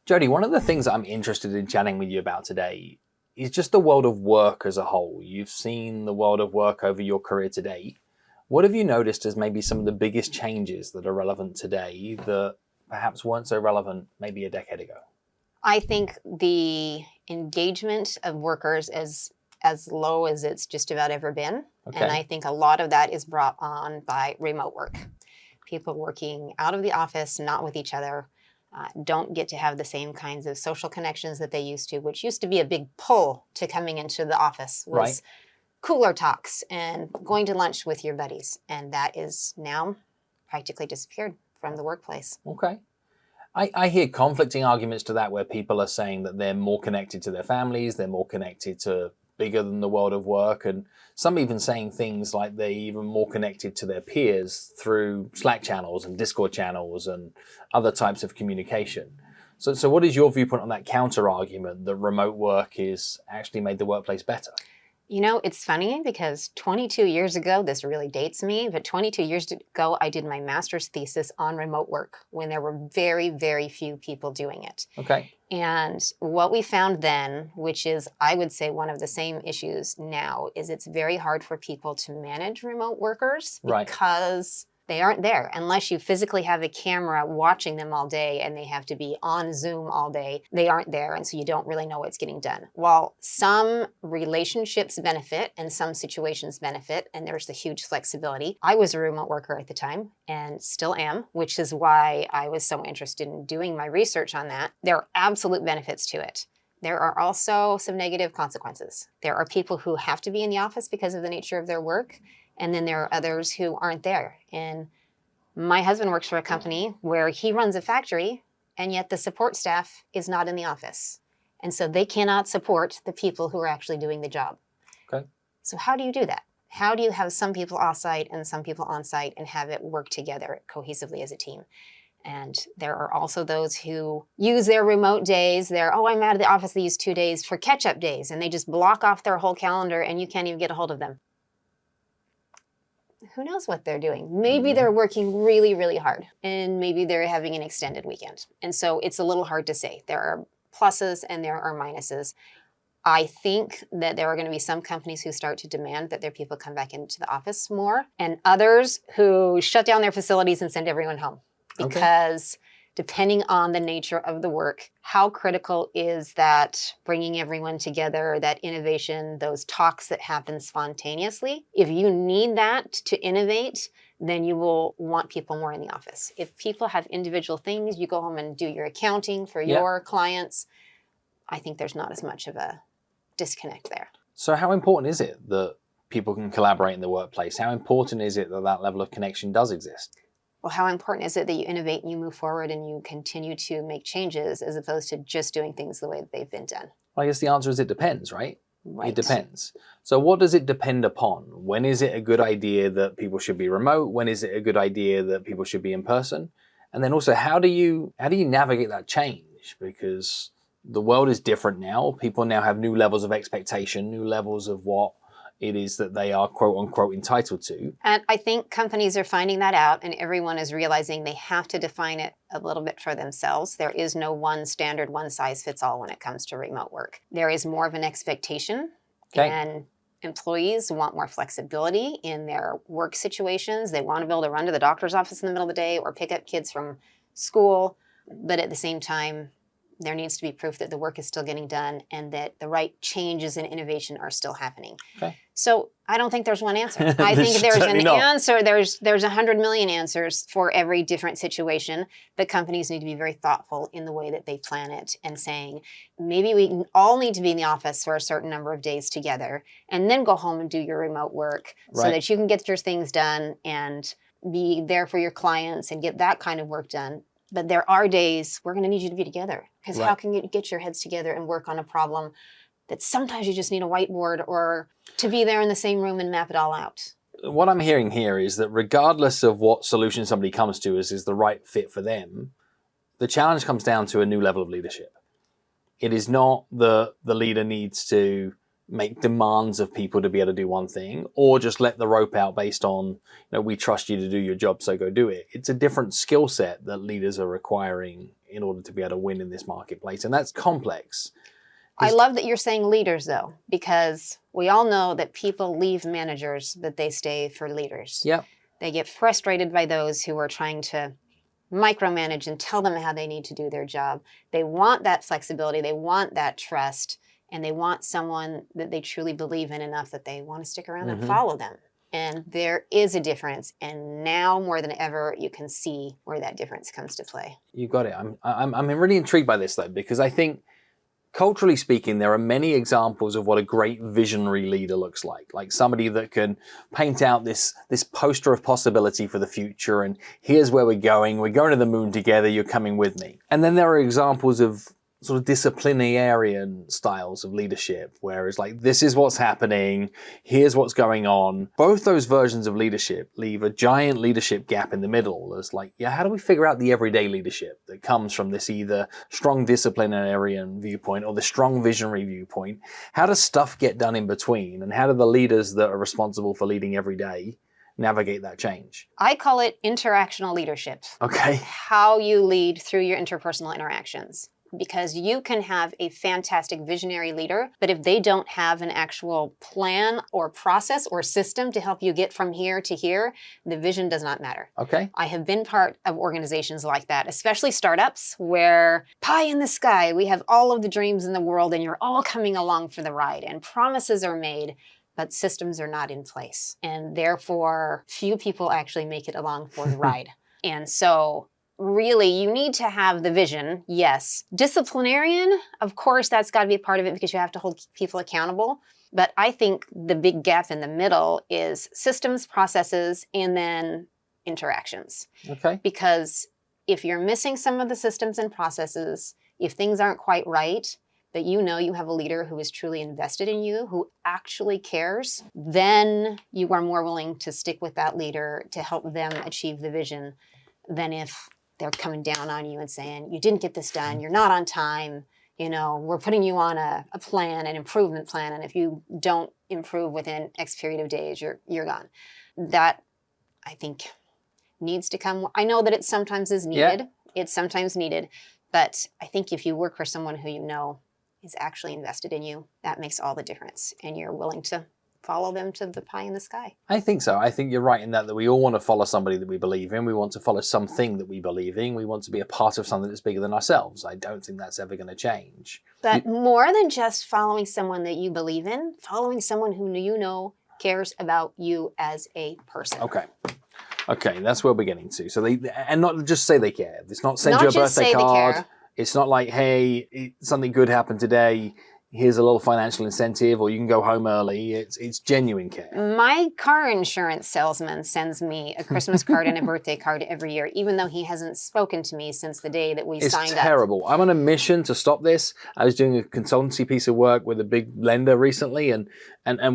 Jodi, one of the things that I'm interested in chatting with you about today is just the world of work as a whole. You've seen the world of work over your career to date. What have you noticed as maybe some of the biggest changes that are relevant today that perhaps weren't so relevant maybe a decade ago? I think the engagement of workers is as low as it's just about ever been. Okay. And I think a lot of that is brought on by remote work. People working out of the office, not with each other, don't get to have the same kinds of social connections that they used to, which used to be a big pull to coming into the office, was Right. cooler talks and going to lunch with your buddies. And that is now practically disappeared from the workplace. Okay. I hear conflicting arguments to that where people are saying that they're more connected to their families, they're more connected to bigger than the world of work, and some even saying things like they're even more connected to their peers through Slack channels and Discord channels and other types of communication. So what is your viewpoint on that counter argument that remote work is actually made the workplace better? You know, it's funny because 22 years ago, this really dates me, but 22 years ago, I did my master's thesis on remote work when there were very, very few people doing it. Okay. And what we found then, which is, I would say, one of the same issues now, is it's very hard for people to manage remote workers because they aren't there. Unless you physically have a camera watching them all day and they have to be on Zoom all day, they aren't there. And so you don't really know what's getting done. While some relationships benefit and some situations benefit, and there's the huge flexibility. I was a remote worker at the time and still am, which is why I was so interested in doing my research on that. There are absolute benefits to it. There are also some negative consequences. There are people who have to be in the office because of the nature of their work. And then there are others who aren't there. And my husband works for a company where he runs a factory, and yet the support staff is not in the office. And so they cannot support the people who are actually doing the job. Okay. So how do you do that? How do you have some people off-site and some people on-site and have it work together cohesively as a team? And there are also those who use their remote days, I'm out of the office these 2 days for catch-up days, and they just block off their whole calendar and you can't even get a hold of them. Who knows what they're doing? Maybe they're working really, really hard, and maybe they're having an extended weekend. And so it's a little hard to say. There are pluses and there are minuses. I think that there are going to be some companies who start to demand that their people come back into the office more, and others who shut down their facilities and send everyone home. Because depending on the nature of the work, how critical is that bringing everyone together, that innovation, those talks that happen spontaneously? If you need that to innovate, then you will want people more in the office. If people have individual things, you go home and do your accounting for your clients, I think there's not as much of a disconnect there. So how important is it that people can collaborate in the workplace? How important is it that that level of connection does exist? Well, how important is it that you innovate and you move forward and you continue to make changes as opposed to just doing things the way that they've been done? I guess the answer is it depends, right? Right. It depends. So what does it depend upon? When is it a good idea that people should be remote? When is it a good idea that people should be in person? And then also, how do you navigate that change? Because the world is different now. People now have new levels of expectation, new levels of what it is that they are quote unquote entitled to. And I think companies are finding that out, and everyone is realizing they have to define it a little bit for themselves. There is no one standard, one size fits all when it comes to remote work. There is more of an expectation, and employees want more flexibility in their work situations. They want to be able to run to the doctor's office in the middle of the day or pick up kids from school. But at the same time, there needs to be proof that the work is still getting done and that the right changes and innovation are still happening. Okay. So I don't think there's one answer. I think there's an answer. There's 100 million answers for every different situation. But companies need to be very thoughtful in the way that they plan it and saying, maybe we all need to be in the office for a certain number of days together and then go home and do your remote work so that you can get your things done and be there for your clients and get that kind of work done. But there are days we're going to need you to be together, because how can you get your heads together and work on a problem that sometimes you just need a whiteboard or to be there in the same room and map it all out? What I'm hearing here is that regardless of what solution somebody comes to as is the right fit for them, the challenge comes down to a new level of leadership. It is not the leader needs to make demands of people to be able to do one thing, or just let the rope out based on, we trust you to do your job, so go do it. It's a different skill set that leaders are requiring in order to be able to win in this marketplace. And that's complex. I love that you're saying leaders, though, because we all know that people leave managers, but they stay for leaders. Yep. They get frustrated by those who are trying to micromanage and tell them how they need to do their job. They want that flexibility. They want that trust. And they want someone that they truly believe in enough that they want to stick around and follow them. And there is a difference. And now more than ever, you can see where that difference comes to play. You got it. I'm really intrigued by this, though, because I think culturally speaking, there are many examples of what a great visionary leader looks like somebody that can paint out this poster of possibility for the future, and here's where we're going to the moon together, you're coming with me. And then there are examples of sort of disciplinarian styles of leadership, where it's like, this is what's happening, here's what's going on. Both those versions of leadership leave a giant leadership gap in the middle. There's like, how do we figure out the everyday leadership that comes from this either strong disciplinarian viewpoint or the strong visionary viewpoint? How does stuff get done in between? And how do the leaders that are responsible for leading every day navigate that change? I call it interactional leadership. Okay. How you lead through your interpersonal interactions. Because you can have a fantastic visionary leader, but if they don't have an actual plan or process or system to help you get from here to here, the vision does not matter. Okay. I have been part of organizations like that, especially startups, where pie in the sky, we have all of the dreams in the world and you're all coming along for the ride and promises are made, but systems are not in place. And therefore, few people actually make it along for the ride. And so really, you need to have the vision, yes. Disciplinarian, of course, that's got to be a part of it because you have to hold people accountable. But I think the big gap in the middle is systems, processes, and then interactions. Okay. Because if you're missing some of the systems and processes, if things aren't quite right, but you have a leader who is truly invested in you, who actually cares, then you are more willing to stick with that leader to help them achieve the vision than if they're coming down on you and saying, you didn't get this done, you're not on time, we're putting you on a plan, an improvement plan, and if you don't improve within X period of days, you're gone. That, I think, needs to come. I know that it sometimes is needed. Yeah. It's sometimes needed. But I think if you work for someone who is actually invested in you, that makes all the difference. And you're willing to follow them to the pie in the sky. I think so. I think you're right in that we all want to follow somebody that we believe in. We want to follow something that we believe in. We want to be a part of something that's bigger than ourselves. I don't think that's ever going to change. But more than just following someone that you believe in, following someone who cares about you as a person. Okay, that's where we're getting to. So and not just say they care. It's not send you a birthday card. It's not like, hey, something good happened today, here's a little financial incentive, or you can go home early. It's genuine care. My car insurance salesman sends me a Christmas card and a birthday card every year, even though he hasn't spoken to me since the day that we signed up. It's terrible. I'm on a mission to stop this. I was doing a consultancy piece of work with a big lender recently, and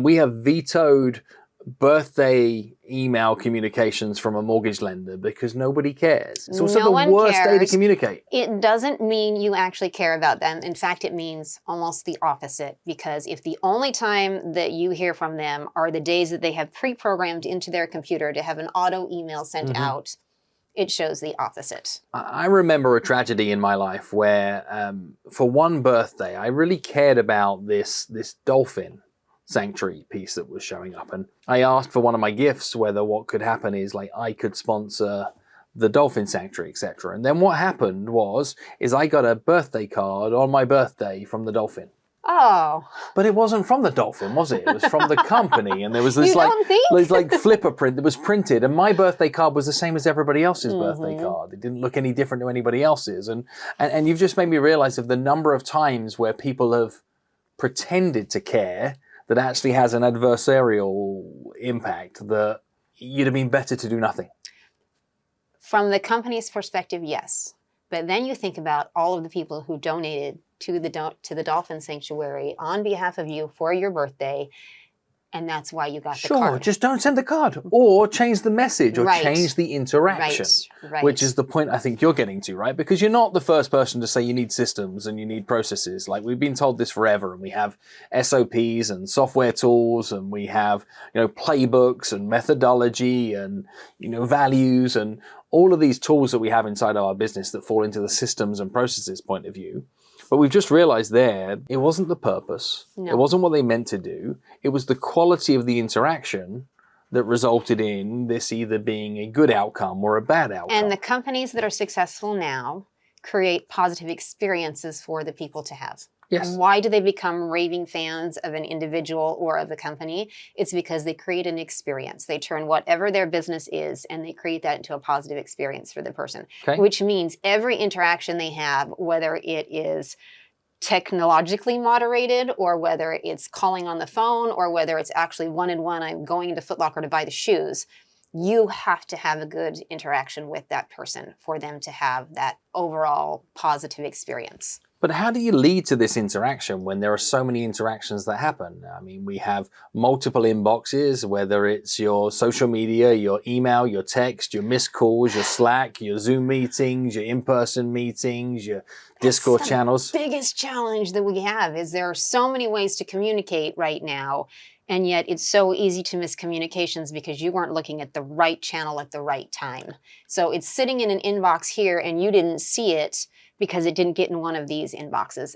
we have vetoed birthday email communications from a mortgage lender because nobody cares. It's also the worst day to communicate. It doesn't mean you actually care about them. In fact, it means almost the opposite, because if the only time that you hear from them are the days that they have pre-programmed into their computer to have an auto email sent out, it shows the opposite. I remember a tragedy in my life where for one birthday, I really cared about this dolphin sanctuary piece that was showing up, and I asked for one of my gifts whether what could happen is like I could sponsor the dolphin sanctuary, etc. And then what happened is I got a birthday card on my birthday from the dolphin. Oh. But it wasn't from the dolphin, was it? It was from the company, and there was this like flipper print that was printed, and my birthday card was the same as everybody else's birthday card. It didn't look any different to anybody else's, and you've just made me realize of the number of times where people have pretended to care that actually has an adversarial impact, that you'd have been better to do nothing. From the company's perspective, yes. But then you think about all of the people who donated to the dolphin sanctuary on behalf of you for your birthday. And that's why you got the Sure, card. just don't send the card, or change the message, or Right. change the interaction, Right. which is the point I think you're getting to, right? Because you're not the first person to say you need systems and you need processes. Like, we've been told this forever, and we have SOPs and software tools, and we have, playbooks and methodology and, values and all of these tools that we have inside of our business that fall into the systems and processes point of view. But we've just realized there, it wasn't the purpose. No. It wasn't what they meant to do. It was the quality of the interaction that resulted in this either being a good outcome or a bad outcome. And the companies that are successful now create positive experiences for the people to have. Yes. Why do they become raving fans of an individual or of a company? It's because they create an experience. They turn whatever their business is and they create that into a positive experience for the person. Okay. Which means every interaction they have, whether it is technologically moderated or whether it's calling on the phone or whether it's actually one-on-one, I'm going into Foot Locker to buy the shoes, you have to have a good interaction with that person for them to have that overall positive experience. But how do you lead to this interaction when there are so many interactions that happen? I mean, we have multiple inboxes, whether it's your social media, your email, your text, your missed calls, your Slack, your Zoom meetings, your in-person meetings, your Discord channels. The biggest challenge that we have is there are so many ways to communicate right now, and yet it's so easy to miss communications because you weren't looking at the right channel at the right time. So it's sitting in an inbox here and you didn't see it because it didn't get in one of these inboxes.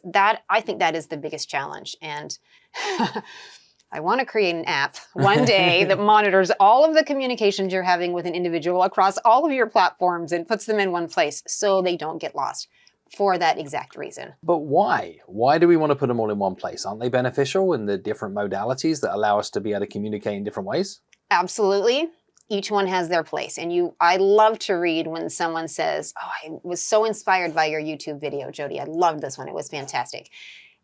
I think that is the biggest challenge. And I want to create an app one day that monitors all of the communications you're having with an individual across all of your platforms and puts them in one place so they don't get lost for that exact reason. But why? Why do we want to put them all in one place? Aren't they beneficial in the different modalities that allow us to be able to communicate in different ways? Absolutely. Each one has their place. And I love to read when someone says, oh, I was so inspired by your YouTube video, Jodi. I loved this one. It was fantastic.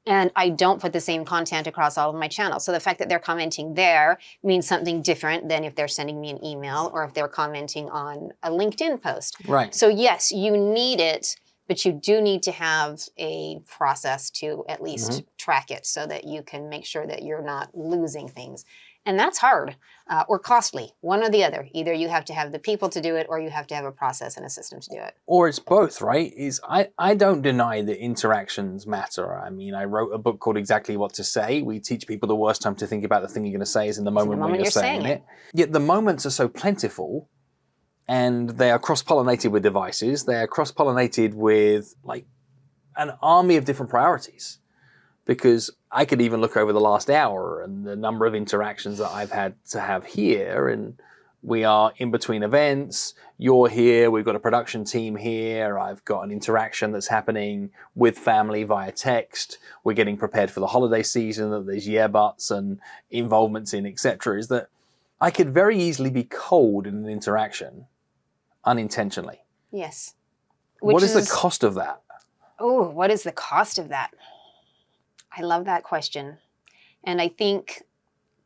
And I don't put the same content across all of my channels. So the fact that they're commenting there means something different than if they're sending me an email or if they're commenting on a LinkedIn post. Right. So yes, you need it, but you do need to have a process to at least track it so that you can make sure that you're not losing things. And that's hard or costly, one or the other. Either you have to have the people to do it or you have to have a process and a system to do it. Or it's both, right? I don't deny that interactions matter. I mean, I wrote a book called Exactly What to Say. We teach people the worst time to think about the thing you're going to say is in the moment when you're saying it. Yet the moments are so plentiful and they are cross-pollinated with devices. They are cross-pollinated with like an army of different priorities. Because I could even look over the last hour and the number of interactions that I've had to have here, and we are in between events. You're here, we've got a production team here, I've got an interaction that's happening with family via text. We're getting prepared for the holiday season that there's yeah-buts and involvements in, etc. Is that I could very easily be cold in an interaction unintentionally. Yes. What is the cost of that? Oh, what is the cost of that? I love that question. And I think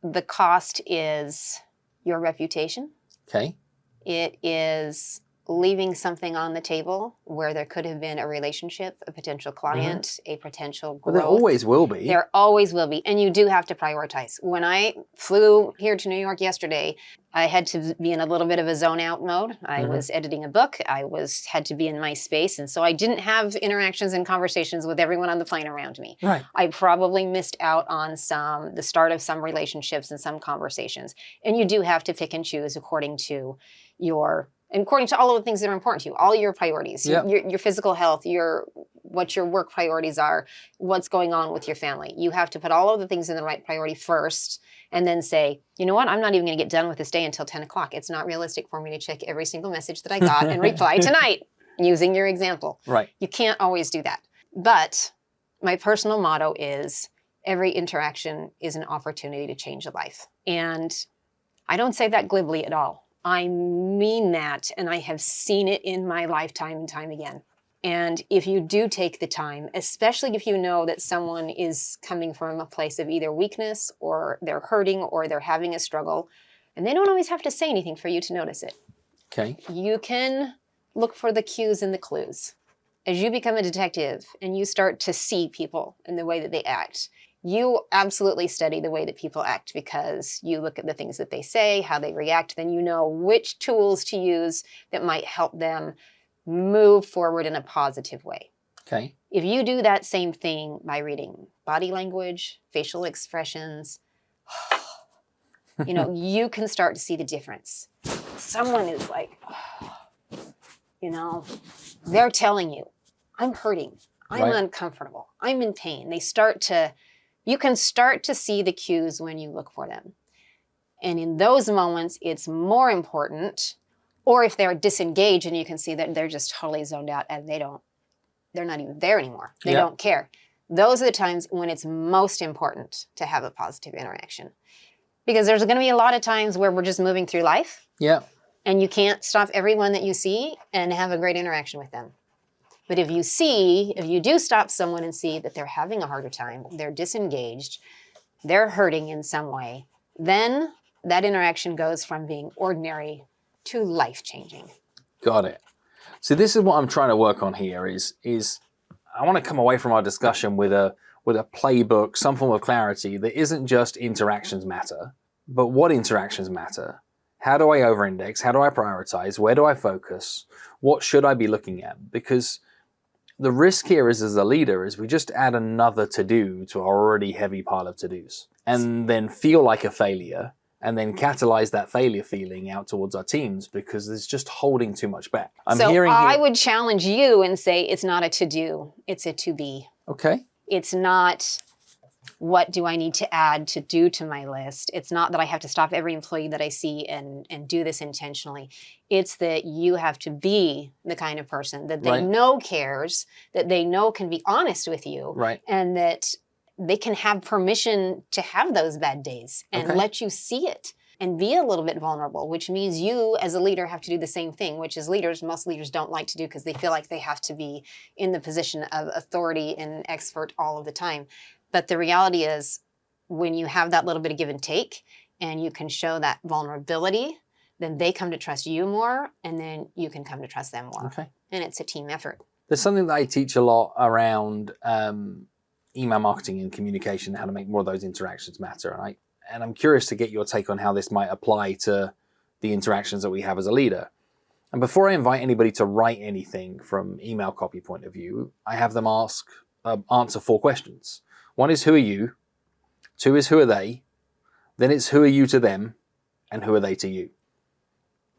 the cost is your reputation. Okay. It is leaving something on the table where there could have been a relationship, a potential client, a potential growth. Well, there always will be. There always will be. And you do have to prioritize. When I flew here to New York yesterday, I had to be in a little bit of a zone out mode. I was editing a book. I had to be in my space. And so I didn't have interactions and conversations with everyone on the plane around me. Right. I probably missed out on the start of some relationships and some conversations. And you do have to pick and choose according to all of the things that are important to you, all your priorities, your physical health, what your work priorities are, what's going on with your family. You have to put all of the things in the right priority first and then say, you know what, I'm not even going to get done with this day until 10 o'clock. It's not realistic for me to check every single message that I got and reply tonight, using your example. Right. You can't always do that. But my personal motto is every interaction is an opportunity to change a life. And I don't say that glibly at all. I mean that, and I have seen it in my lifetime and time again. And if you do take the time, especially if you know that someone is coming from a place of either weakness or they're hurting or they're having a struggle, and they don't always have to say anything for you to notice it. Okay. You can look for the cues and the clues. As you become a detective and you start to see people and the way that they act, You absolutely study the way that people act because you look at the things that they say, how they react, then you know which tools to use that might help them move forward in a positive way. Okay. If you do that same thing by reading body language, facial expressions, you can start to see the difference. Someone is like, they're telling you, I'm hurting, I'm uncomfortable, I'm in pain. You can start to see the cues when you look for them. And in those moments, it's more important, or if they're disengaged and you can see that they're just totally zoned out and they're not even there anymore. They don't care. Those are the times when it's most important to have a positive interaction. Because there's going to be a lot of times where we're just moving through life. Yeah. And you can't stop everyone that you see and have a great interaction with them. But if you do stop someone and see that they're having a harder time, they're disengaged, they're hurting in some way, then that interaction goes from being ordinary to life-changing. Got it. So this is what I'm trying to work on here is I want to come away from our discussion with a playbook, some form of clarity that isn't just interactions matter, but what interactions matter. How do I over-index? How do I prioritize? Where do I focus? What should I be looking at? Because the risk here is, as a leader, is we just add another to-do to our already heavy pile of to-dos and then feel like a failure and then catalyze that failure feeling out towards our teams because it's just holding too much back. I would challenge you and say it's not a to-do, it's a to-be. Okay. It's not what do I need to add to do to my list. It's not that I have to stop every employee that I see and do this intentionally. It's that you have to be the kind of person that they know cares, that they know can be honest with you, and that they can have permission to have those bad days and let you see it and be a little bit vulnerable, which means you as a leader have to do the same thing, which is most leaders don't like to do because they feel like they have to be in the position of authority and expert all of the time. But the reality is when you have that little bit of give and take and you can show that vulnerability, then they come to trust you more and then you can come to trust them more. Okay. And it's a team effort. There's something that I teach a lot around email marketing and communication, how to make more of those interactions matter. And I'm curious to get your take on how this might apply to the interactions that we have as a leader. And before I invite anybody to write anything from email copy point of view, I have them answer 4 questions. 1 is, who are you? 2 is, who are they? Then it's, who are you to them? And who are they to you?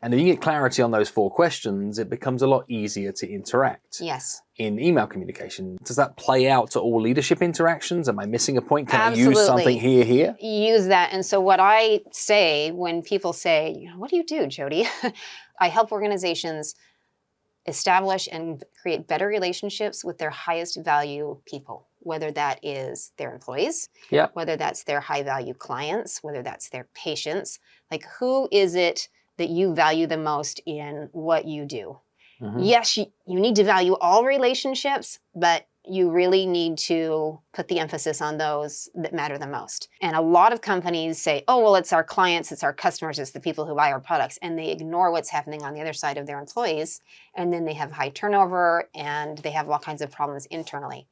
And if you get clarity on those 4 questions, it becomes a lot easier to interact. Yes. In email communication. Does that play out to all leadership interactions? Am I missing a point? Can Absolutely. I use something here? Use that. And so what I say when people say, what do you do, Jodi? I help organizations establish and create better relationships with their highest value people, whether that is their employees, whether that's their high value clients, whether that's their patients. Like, who is it that you value the most in what you do? Mm-hmm. Yes, you need to value all relationships, but you really need to put the emphasis on those that matter the most. And a lot of companies say, oh, well, it's our clients, it's our customers, it's the people who buy our products. And they ignore what's happening on the other side of their employees. And then they have high turnover and they have all kinds of problems internally.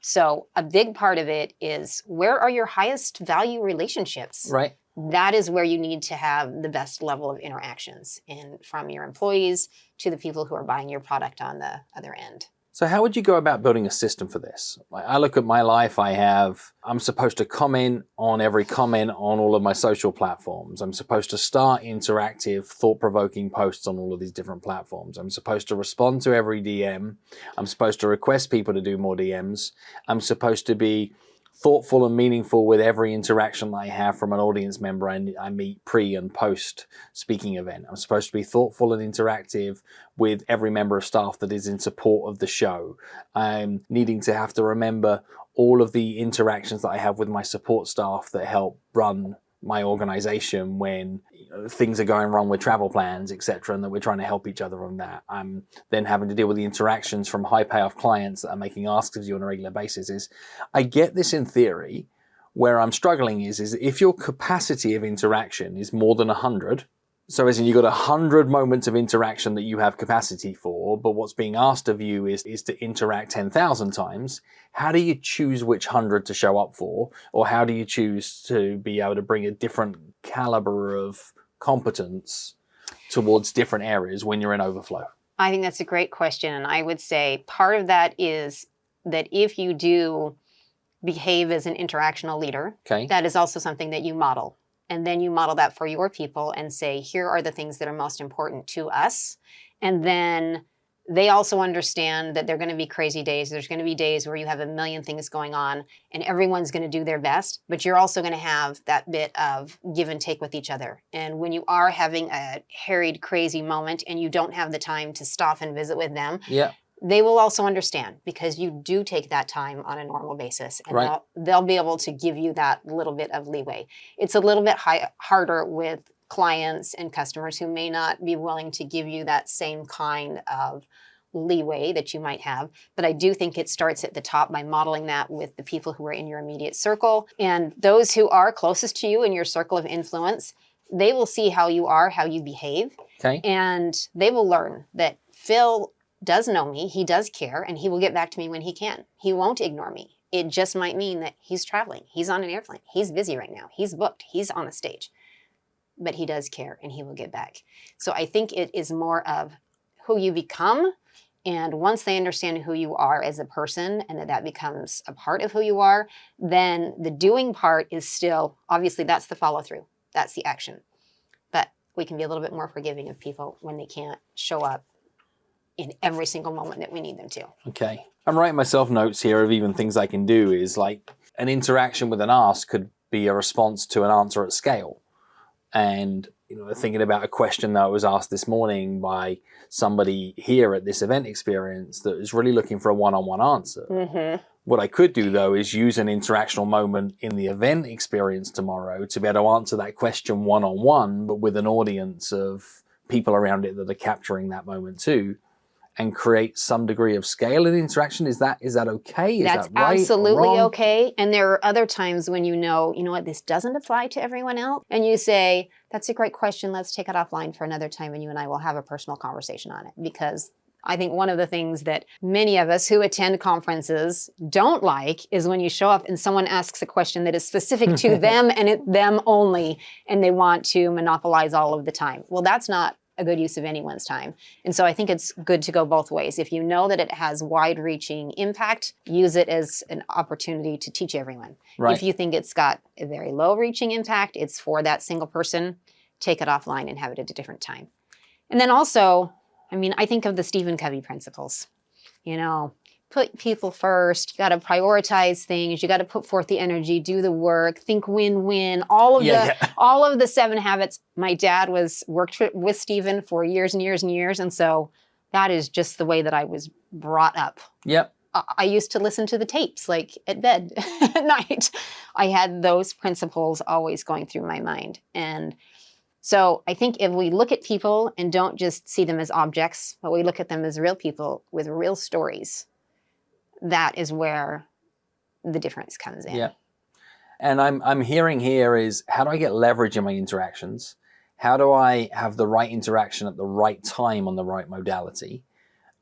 So a big part of it is, where are your highest value relationships? Right. That is where you need to have the best level of interactions, and from your employees to the people who are buying your product on the other end. So how would you go about building a system for this? I look at my life, I'm supposed to comment on every comment on all of my social platforms. I'm supposed to start interactive, thought-provoking posts on all of these different platforms. I'm supposed to respond to every DM. I'm supposed to request people to do more DMs. I'm supposed to be thoughtful and meaningful with every interaction that I have from an audience member I meet pre and post speaking event. I'm supposed to be thoughtful and interactive with every member of staff that is in support of the show. I'm needing to have to remember all of the interactions that I have with my support staff that help run my organization when things are going wrong with travel plans, etc., and that we're trying to help each other on that. I'm then having to deal with the interactions from high payoff clients that are making asks of you on a regular basis. I get this in theory. Where I'm struggling is if your capacity of interaction is more than 100, So as in you've got 100 moments of interaction that you have capacity for, but what's being asked of you is to interact 10,000 times. How do you choose which 100 to show up for? Or how do you choose to be able to bring a different caliber of competence towards different areas when you're in overflow? I think that's a great question. And I would say part of that is that if you do behave as an interactional leader, that is also something that you model. And then you model that for your people and say, here are the things that are most important to us. And then they also understand that there are going to be crazy days. There's going to be days where you have a million things going on and everyone's going to do their best, but you're also going to have that bit of give and take with each other. And when you are having a harried, crazy moment and you don't have the time to stop and visit with them, they will also understand because you do take that time on a normal basis and they'll be able to give you that little bit of leeway. It's a little bit harder with clients and customers who may not be willing to give you that same kind of leeway that you might have. But I do think it starts at the top by modeling that with the people who are in your immediate circle. And those who are closest to you in your circle of influence, they will see how you are, how you behave. And they will learn that Phil does know me, he does care, and he will get back to me when he can. He won't ignore me. It just might mean that he's traveling, he's on an airplane, he's busy right now, he's booked, he's on a stage. But he does care and he will get back. So I think it is more of who you become. And once they understand who you are as a person and that becomes a part of who you are, then the doing part is still, obviously that's the follow through, that's the action. But we can be a little bit more forgiving of people when they can't show up in every single moment that we need them to. Okay. I'm writing myself notes here of even things I can do is like an interaction with an ask could be a response to an answer at scale. And, thinking about a question that was asked this morning by somebody here at this event experience that is really looking for a one-on-one answer. What I could do though is use an interactional moment in the event experience tomorrow to be able to answer that question one-on-one, but with an audience of people around it that are capturing that moment too, and create some degree of scale in interaction. Is that okay? That's that right absolutely or wrong? Okay. And there are other times when you know what, this doesn't apply to everyone else. And you say, that's a great question. Let's take it offline for another time and you and I will have a personal conversation on it. Because I think one of the things that many of us who attend conferences don't like is when you show up and someone asks a question that is specific to them and them only, and they want to monopolize all of the time. Well, that's not a good use of anyone's time. And so I think it's good to go both ways. If you know that it has wide-reaching impact, use it as an opportunity to teach everyone. If you think it's got a very low-reaching impact, it's for that single person, take it offline and have it at a different time. And then also, I think of the Stephen Covey principles. Put people first. You got to prioritize things. You got to put forth the energy, do the work, think win-win. All of the 7 habits. My dad worked with Stephen for years and years and years, and so that is just the way that I was brought up. I used to listen to the tapes like at bed at night. I had those principles always going through my mind, and so I think if we look at people and don't just see them as objects, but we look at them as real people with real stories, that is where the difference comes in. And I'm hearing here is, how do I get leverage in my interactions? How do I have the right interaction at the right time on the right modality?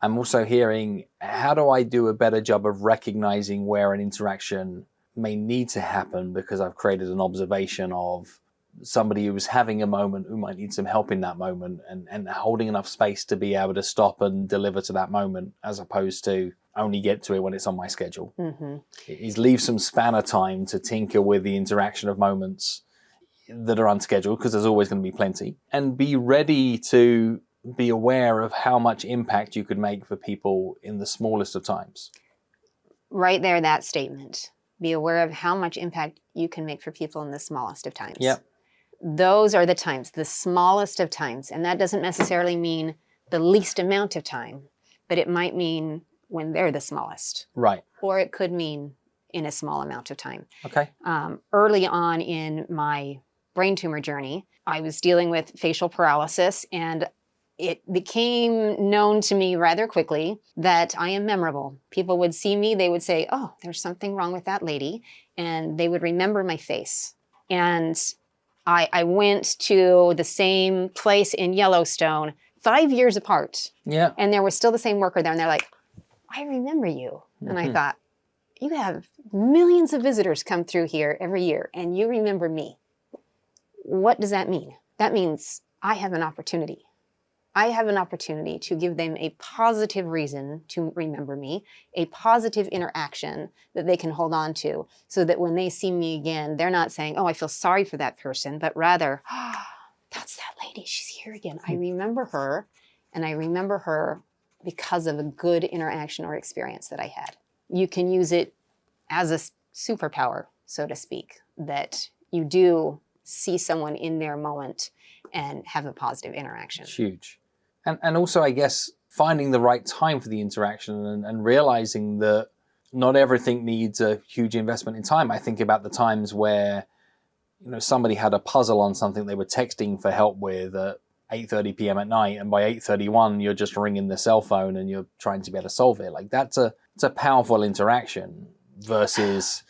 I'm also hearing, how do I do a better job of recognizing where an interaction may need to happen because I've created an observation of somebody who was having a moment who might need some help in that moment, and holding enough space to be able to stop and deliver to that moment, as opposed to only get to it when it's on my schedule. Is leave some spanner time to tinker with the interaction of moments that are unscheduled, because there's always going to be plenty, and be ready to be aware of how much impact you could make for people in the smallest of times. Right there, that statement. Be aware of how much impact you can make for people in the smallest of times. Those are the times, the smallest of times. And that doesn't necessarily mean the least amount of time, but it might mean when they're the smallest. Or it could mean in a small amount of time. Early on in my brain tumor journey, I was dealing with facial paralysis, and it became known to me rather quickly that I am memorable. People would see me, they would say, oh, there's something wrong with that lady, and they would remember my face. And I went to the same place in Yellowstone 5 years apart. Yeah. And there was still the same worker there. And they're like, I remember you. And I thought, you have millions of visitors come through here every year, and you remember me. What does that mean? That means I have an opportunity. I have an opportunity to give them a positive reason to remember me, a positive interaction that they can hold on to, so that when they see me again, they're not saying, oh, I feel sorry for that person, but rather, oh, that's that lady, she's here again. I remember her, and I remember her because of a good interaction or experience that I had. You can use it as a superpower, so to speak, that you do see someone in their moment and have a positive interaction. It's huge. And also, I guess, finding the right time for the interaction and realizing that not everything needs a huge investment in time. I think about the times where, somebody had a puzzle on something they were texting for help with at 8:30 p.m. at night, and by 8:31 you're just ringing the cell phone and you're trying to be able to solve it. Like it's a powerful interaction versus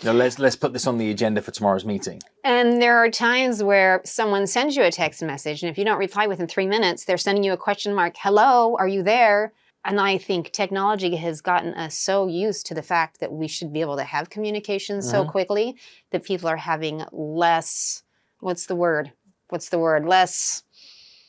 let's put this on the agenda for tomorrow's meeting. And there are times where someone sends you a text message, and if you don't reply within 3 minutes, they're sending you a question mark, hello, are you there? And I think technology has gotten us so used to the fact that we should be able to have communication so quickly that people are having less, what's the word? Less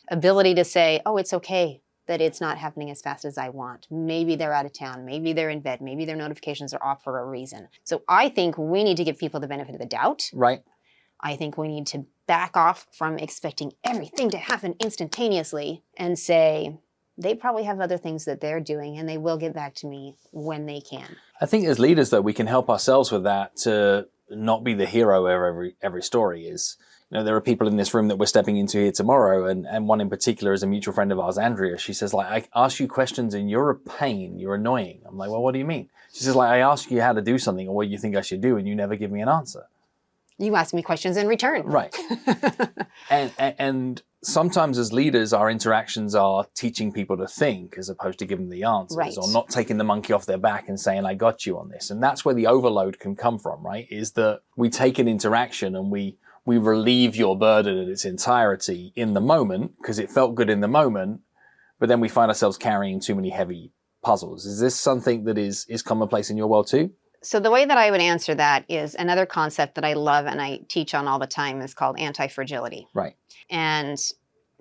ability to say, oh, it's okay that it's not happening as fast as I want. Maybe they're out of town. Maybe they're in bed. Maybe their notifications are off for a reason. So I think we need to give people the benefit of the doubt. Right. I think we need to back off from expecting everything to happen instantaneously and say, they probably have other things that they're doing and they will get back to me when they can. I think as leaders, though, we can help ourselves with that to not be the hero of every story is. There are people in this room that we're stepping into here tomorrow, and one in particular is a mutual friend of ours, Andrea. She says, I ask you questions and you're a pain, you're annoying. I'm like, well, what do you mean? She says, I ask you how to do something or what you think I should do, and you never give me an answer. You ask me questions in return. Right. and sometimes as leaders, our interactions are teaching people to think as opposed to giving the answers, right, or not taking the monkey off their back and saying, I got you on this. And that's where the overload can come from, right? Is that we take an interaction and we relieve your burden in its entirety in the moment because it felt good in the moment, but then we find ourselves carrying too many heavy puzzles. Is this something that is commonplace in your world too? So the way that I would answer that is another concept that I love and I teach on all the time is called antifragility. Right. And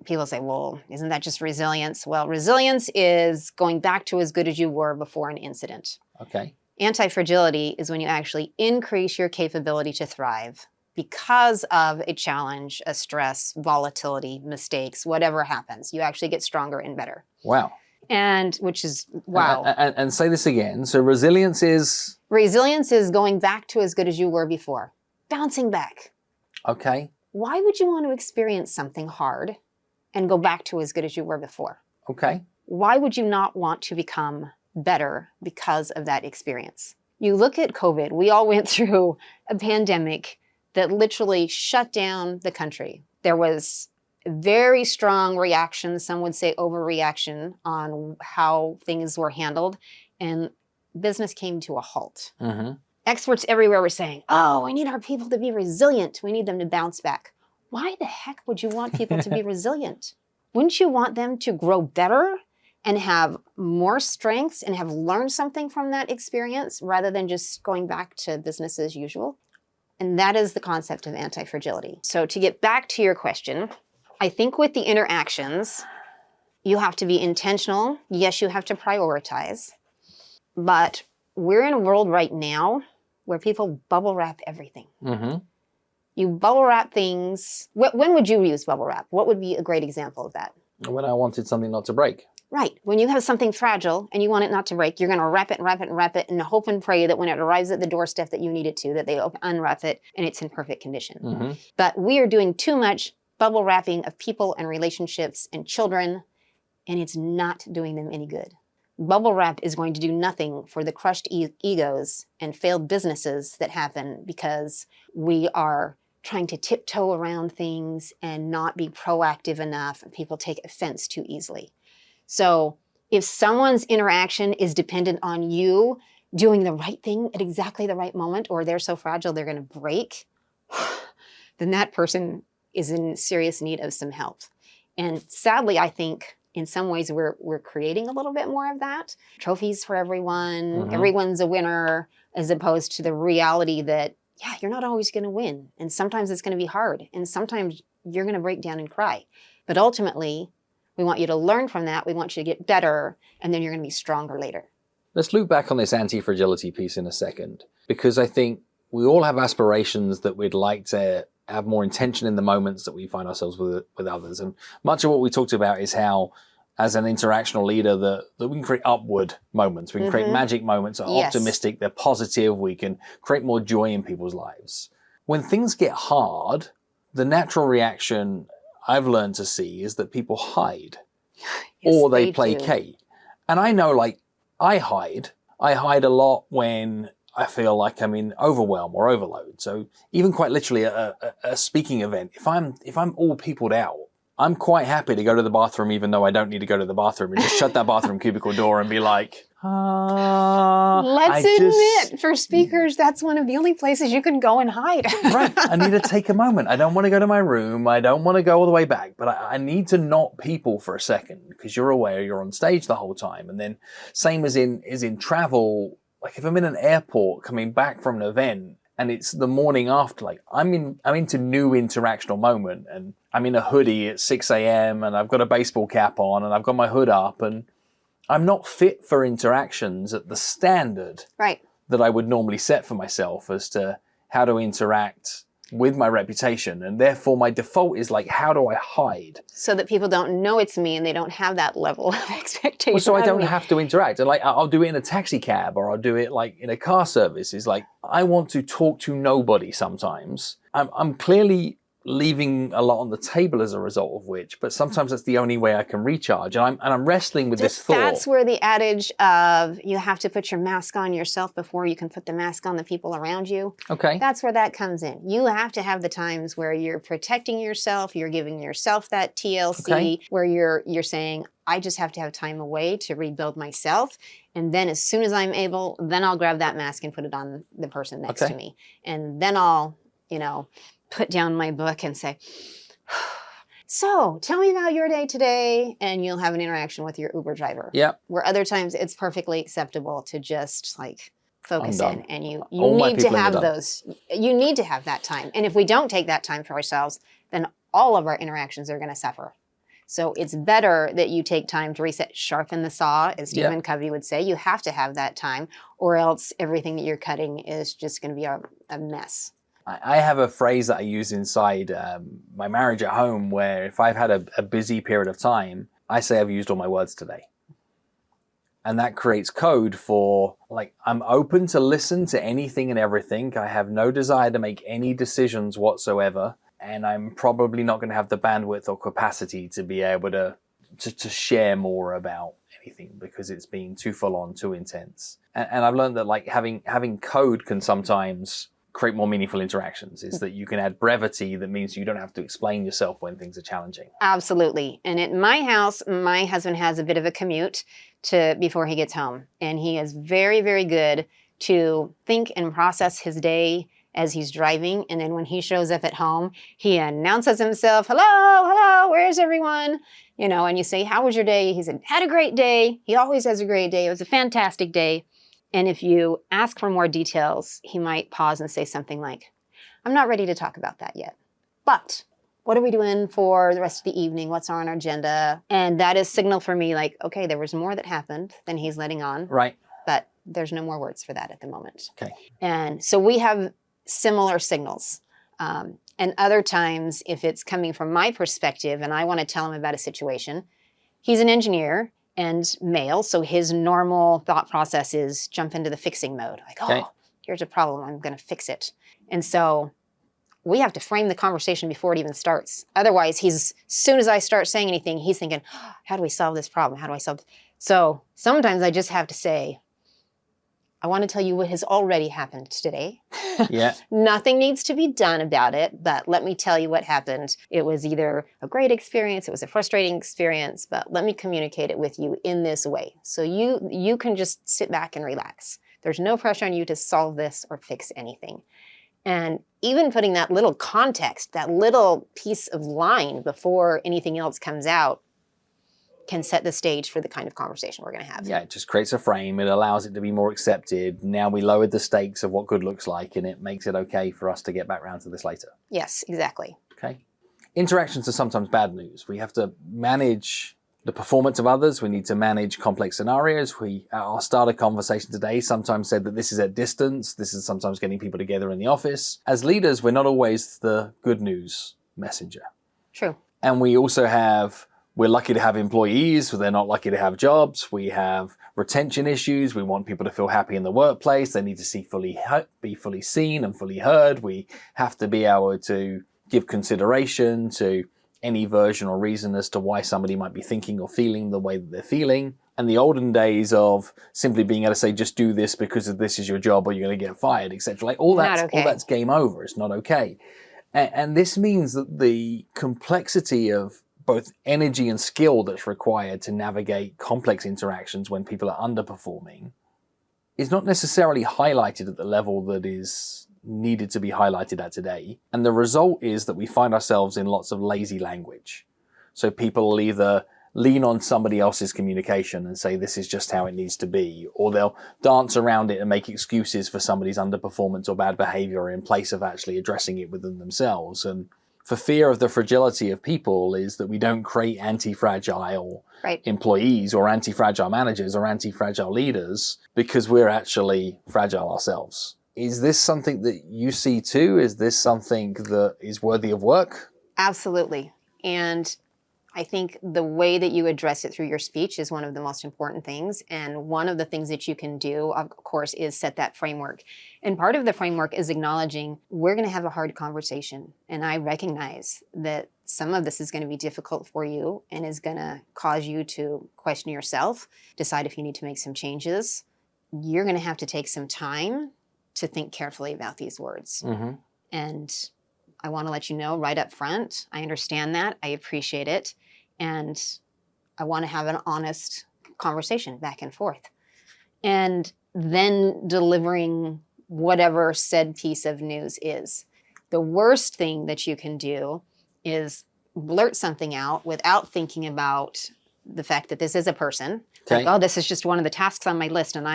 people say, well, isn't that just resilience? Well, resilience is going back to as good as you were before an incident. Okay. Antifragility is when you actually increase your capability to thrive because of a challenge, a stress, volatility, mistakes, whatever happens. You actually get stronger and better. Wow. And which is, wow. And say this again. So resilience is? Resilience is going back to as good as you were before. Bouncing back. Okay. Why would you want to experience something hard and go back to as good as you were before? Okay. Why would you not want to become better because of that experience? You look at COVID. We all went through a pandemic that literally shut down the country. There was very strong reaction, some would say overreaction, on how things were handled, and business came to a halt. Mm-hmm. Experts everywhere were saying, oh, we need our people to be resilient. We need them to bounce back. Why the heck would you want people to be resilient? Wouldn't you want them to grow better and have more strengths and have learned something from that experience rather than just going back to business as usual? And that is the concept of antifragility. So to get back to your question, I think with the interactions, you have to be intentional. Yes, you have to prioritize. But we're in a world right now where people bubble wrap everything. Mm-hmm. You bubble wrap things. When would you use bubble wrap? What would be a great example of that? When I wanted something not to break. Right. When you have something fragile and you want it not to break, you're going to wrap it and wrap it and wrap it and hope and pray that when it arrives at the doorstep that you need it to, that they unwrap it and it's in perfect condition. Mm-hmm. But we are doing too much bubble wrapping of people and relationships and children, and it's not doing them any good. Bubble wrap is going to do nothing for the crushed egos and failed businesses that happen because we are trying to tiptoe around things and not be proactive enough, and people take offense too easily. So if someone's interaction is dependent on you doing the right thing at exactly the right moment, or they're so fragile they're going to break, then that person is in serious need of some help. And sadly, I think in some ways we're creating a little bit more of that. Trophies for everyone, everyone's a winner, as opposed to the reality that, yeah, you're not always going to win. And sometimes it's going to be hard. And sometimes you're going to break down and cry. But ultimately, we want you to learn from that. We want you to get better. And then you're going to be stronger later. Let's loop back on this anti-fragility piece in a second, because I think we all have aspirations that we'd like to have more intention in the moments that we find ourselves with others. And much of what we talked about is how, as an interactional leader, that we can create upward moments. We can create magic moments that are optimistic, they're positive, we can create more joy in people's lives. When things get hard, the natural reaction I've learned to see is that people hide or they placate. And I know, like, I hide a lot when I feel like I'm in overwhelm or overload. So even quite literally a speaking event, if I'm all peopled out, I'm quite happy to go to the bathroom even though I don't need to go to the bathroom, and just shut that bathroom cubicle door and be like, let's admit, for speakers, that's one of the only places you can go and hide. Right. I need to take a moment. I don't want to go to my room. I don't want to go all the way back, but I need to not people for a second, because you're aware you're on stage the whole time. And then same as in travel, like if I'm in an airport coming back from an event and it's the morning after, like I'm into new interactional moment, and I'm in a hoodie at 6 a.m. and I've got a baseball cap on and I've got my hood up, and I'm not fit for interactions at the standard that I would normally set for myself as to how to interact with my reputation. And therefore my default is like, how do I hide? So that people don't know it's me and they don't have that level of expectation. Well, so I don't have to interact. And like, I'll do it in a taxi cab, or I'll do it like in a car service. It's like, I want to talk to nobody sometimes. I'm clearly leaving a lot on the table as a result of which, but sometimes that's the only way I can recharge. And I'm wrestling with this thought. That's where the adage of you have to put your mask on yourself before you can put the mask on the people around you. Okay. That's where that comes in. You have to have the times where you're protecting yourself, you're giving yourself that TLC, where you're saying, I just have to have time away to rebuild myself. And then as soon as I'm able, then I'll grab that mask and put it on the person next to me. And then I'll, put down my book and say, so tell me about your day today. And you'll have an interaction with your Uber driver. Yeah. Where other times it's perfectly acceptable to just like focus in, and you need to have those, you need to have that time. And if we don't take that time for ourselves, then all of our interactions are going to suffer. So it's better that you take time to reset, sharpen the saw, as Stephen Covey would say. You have to have that time, or else everything that you're cutting is just going to be a mess. I have a phrase that I use inside my marriage at home, where if I've had a busy period of time, I say I've used all my words today. And that creates code for, like, I'm open to listen to anything and everything. I have no desire to make any decisions whatsoever. And I'm probably not going to have the bandwidth or capacity to be able to share more about anything, because it's being too full on, too intense. And I've learned that, like, having code can sometimes create more meaningful interactions, is that you can add brevity that means you don't have to explain yourself when things are challenging. Absolutely. And at my house, my husband has a bit of a commute before he gets home. And he is very, very good to think and process his day as he's driving. And then when he shows up at home, he announces himself, hello, where's everyone? And you say, how was your day? He said, had a great day. He always has a great day. It was a fantastic day. And if you ask for more details, he might pause and say something like, I'm not ready to talk about that yet, but what are we doing for the rest of the evening? What's on our agenda? And that is signal for me, like, okay, there was more that happened than he's letting on. Right. But there's no more words for that at the moment. Okay. And so we have similar signals. And other times, if it's coming from my perspective and I want to tell him about a situation, he's an engineer and male, so his normal thought process is jump into the fixing mode. Like, here's a problem, I'm going to fix it. And so we have to frame the conversation before it even starts. Otherwise, as soon as I start saying anything, he's thinking, how do we solve this problem? How do I solve it? So sometimes I just have to say, I want to tell you what has already happened today. Yeah. Nothing needs to be done about it, but let me tell you what happened. It was either a great experience, it was a frustrating experience, but let me communicate it with you in this way. So you can just sit back and relax. There's no pressure on you to solve this or fix anything. And even putting that little context, that little piece of line before anything else comes out can set the stage for the kind of conversation we're going to have. Yeah, it just creates a frame. It allows it to be more accepted. Now we lowered the stakes of what good looks like, and it makes it okay for us to get back around to this later. Yes, exactly. Okay. Interactions are sometimes bad news. We have to manage the performance of others. We need to manage complex scenarios. Our starter conversation today sometimes said that this is at distance. This is sometimes getting people together in the office. As leaders, we're not always the good news messenger. True. And we also we're lucky to have employees, they're not lucky to have jobs. We have retention issues. We want people to feel happy in the workplace. They need to be fully seen and fully heard. We have to be able to give consideration to any version or reason as to why somebody might be thinking or feeling the way that they're feeling. And the olden days of simply being able to say, just do this because this is your job or you're going to get fired, etc. Like all that's game over. It's not okay. And this means that the complexity of both energy and skill that's required to navigate complex interactions when people are underperforming is not necessarily highlighted at the level that is needed to be highlighted at today. And the result is that we find ourselves in lots of lazy language. So people will either lean on somebody else's communication and say this is just how it needs to be, or they'll dance around it and make excuses for somebody's underperformance or bad behavior in place of actually addressing it within themselves. And for fear of the fragility of people is that we don't create anti-fragile employees or anti-fragile managers or anti-fragile leaders because we're actually fragile ourselves. Is this something that you see too? Is this something that is worthy of work? Absolutely. And I think the way that you address it through your speech is one of the most important things. And one of the things that you can do, of course, is set that framework. And part of the framework is acknowledging we're going to have a hard conversation. And I recognize that some of this is going to be difficult for you and is going to cause you to question yourself, decide if you need to make some changes. You're going to have to take some time to think carefully about these words. Mm-hmm. And I want to let you know right up front, I understand that. I appreciate it. And I want to have an honest conversation back and forth. And then delivering whatever said piece of news is. The worst thing that you can do is blurt something out without thinking about the fact that this is a person. Okay. Like, oh, this is just one of the tasks on my list. And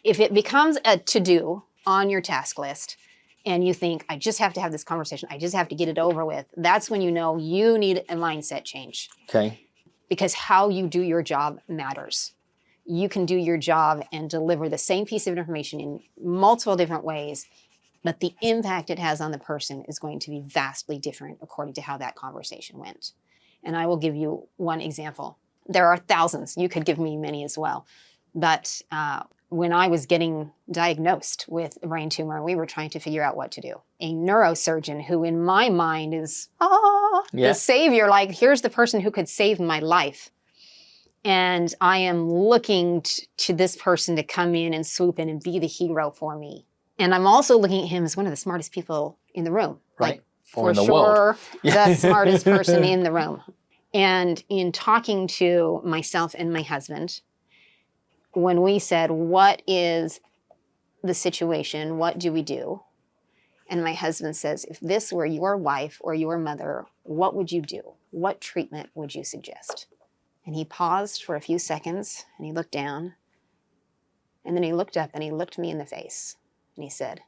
if it becomes a to-do on your task list, and you think, I just have to have this conversation, I just have to get it over with, that's when you know you need a mindset change. Okay. Because how you do your job matters. You can do your job and deliver the same piece of information in multiple different ways, but the impact it has on the person is going to be vastly different according to how that conversation went. And I will give you one example. There are thousands. You could give me many as well. But when I was getting diagnosed with a brain tumor, we were trying to figure out what to do. A neurosurgeon who in my mind is, the savior, like here's the person who could save my life. And I am looking to this person to come in and swoop in and be the hero for me. And I'm also looking at him as one of the smartest people in the room. Right. Like, for sure, world. The smartest person in the room. And in talking to myself and my husband, when we said, what is the situation? What do we do? And my husband says, if this were your wife or your mother, what would you do? What treatment would you suggest? And he paused for a few seconds and he looked down and then he looked up and he looked me in the face and he said,